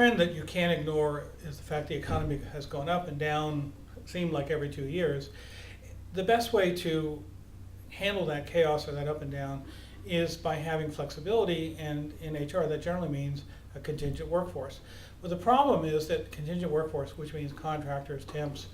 trend that you can't ignore is the fact the economy has gone up and down, seemed like every 2 years. The best way to handle that chaos or that up and down is by having flexibility, and in HR that generally means a contingent workforce. But the problem is that contingent workforce, which means contractors, temps,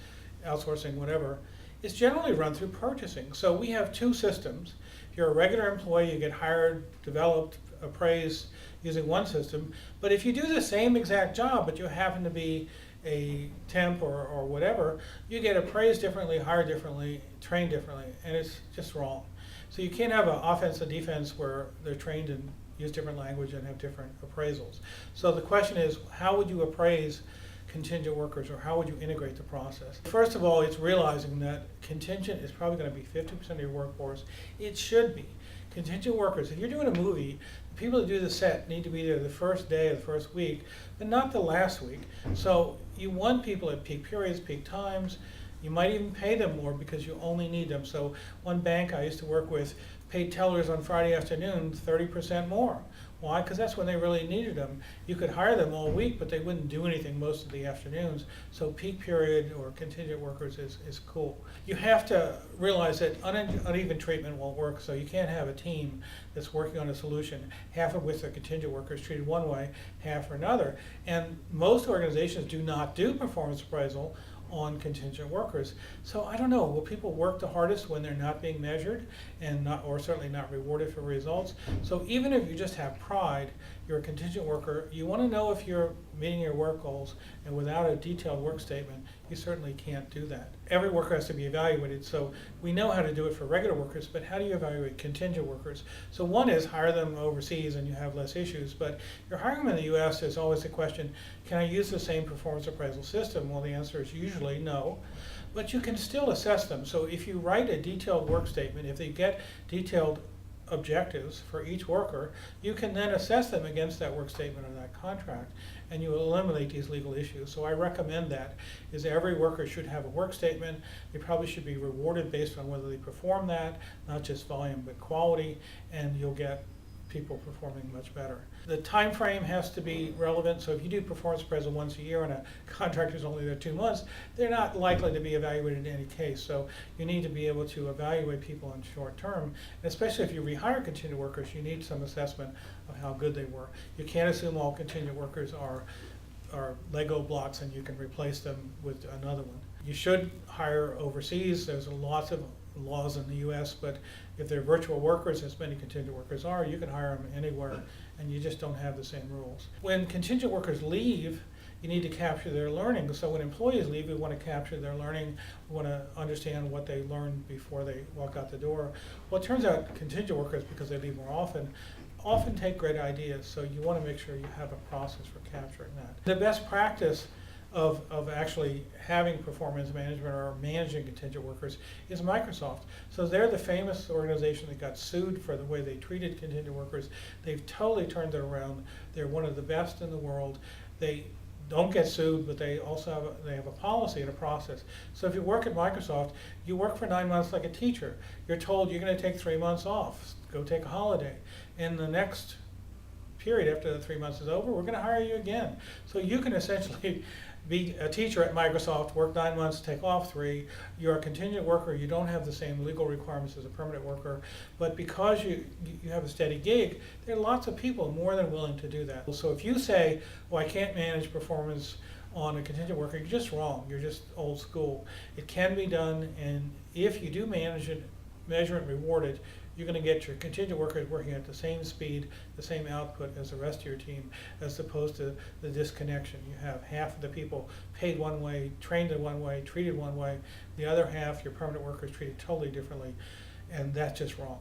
outsourcing, whatever, is generally run through purchasing. So we have two systems. If you're a regular employee, you get hired, developed, appraised using one system. But if you do the same exact job, but you happen to be a temp or whatever, you get appraised differently, hired differently, trained differently, and it's just wrong. So you can't have an offense and defense where they're trained and use different language and have different appraisals. So the question is, how would you appraise contingent workers, or how would you integrate the process? First of all, it's realizing that contingent is probably going to be 50% of your workforce. It should be. Contingent workers, if you're doing a movie, the people that do the set need to be there the first day or the first week, but not the last week. So you want people at peak periods, peak times. You might even pay them more because you only need them. So one bank I used to work with paid tellers on Friday afternoon 30% more. Why? Because that's when they really needed them. You could hire them all week, but they wouldn't do anything most of the afternoons. So peak period or contingent workers is cool. You have to realize that uneven treatment won't work, so you can't have a team that's working on a solution, half of which are contingent workers treated one way, half or another. And most organizations do not do performance appraisal on contingent workers. So I don't know, will people work the hardest when they're not being measured and not, or certainly not rewarded for results? So even if you just have pride, you're a contingent worker, you want to know if you're meeting your work goals, and without a detailed work statement, you certainly can't do that. Every worker has to be evaluated, so we know how to do it for regular workers, but how do you evaluate contingent workers? So one is hire them overseas and you have less issues, but if you're hiring them in the US, there's always the question, can I use the same performance appraisal system? Well, the answer is usually no, but you can still assess them. So if you write a detailed work statement, if they get detailed objectives for each worker, you can then assess them against that work statement or that contract, and you eliminate these legal issues. So I recommend that, is every worker should have a work statement. They probably should be rewarded based on whether they perform that, not just volume but quality, and you'll get people performing much better. The time frame has to be relevant, so if you do performance appraisal once a year and a contractor's only there 2 months, they're not likely to be evaluated in any case. So you need to be able to evaluate people in short term, and especially if you rehire contingent workers, you need some assessment of how good they were. You can't assume all contingent workers are Lego blocks and you can replace them with another one. You should hire overseas. There's lots of laws in the US, but if they're virtual workers, as many contingent workers are, you can hire them anywhere, and you just don't have the same rules. When contingent workers leave, you need to capture their learning. So when employees leave, we want to capture their learning. We want to understand what they learned before they walk out the door. Well, it turns out contingent workers, because they leave more often take great ideas, so you want to make sure you have a process for capturing that. The best practice of actually having performance management or managing contingent workers is Microsoft. So they're the famous organization that got sued for the way they treated contingent workers. They've totally turned it around. They're one of the best in the world. They don't get sued, but they also have a policy and a process. So if you work at Microsoft, you work for 9 months like a teacher. You're told you're going to take 3 months off, go take a holiday. In the next period, after the 3 months is over, we're going to hire you again. So you can essentially be a teacher at Microsoft, work 9 months, take off 3. You're a contingent worker. You don't have the same legal requirements as a permanent worker, but because you have a steady gig, there are lots of people more than willing to do that. So if you say, well, I can't manage performance on a contingent worker, you're just wrong. You're just old school. It can be done, and if you do manage it, measure it, reward it, you're going to get your contingent workers working at the same speed, the same output as the rest of your team, as opposed to the disconnection. You have half of the people paid one way, trained in one way, treated one way, the other half, your permanent workers, treated totally differently, and that's just wrong.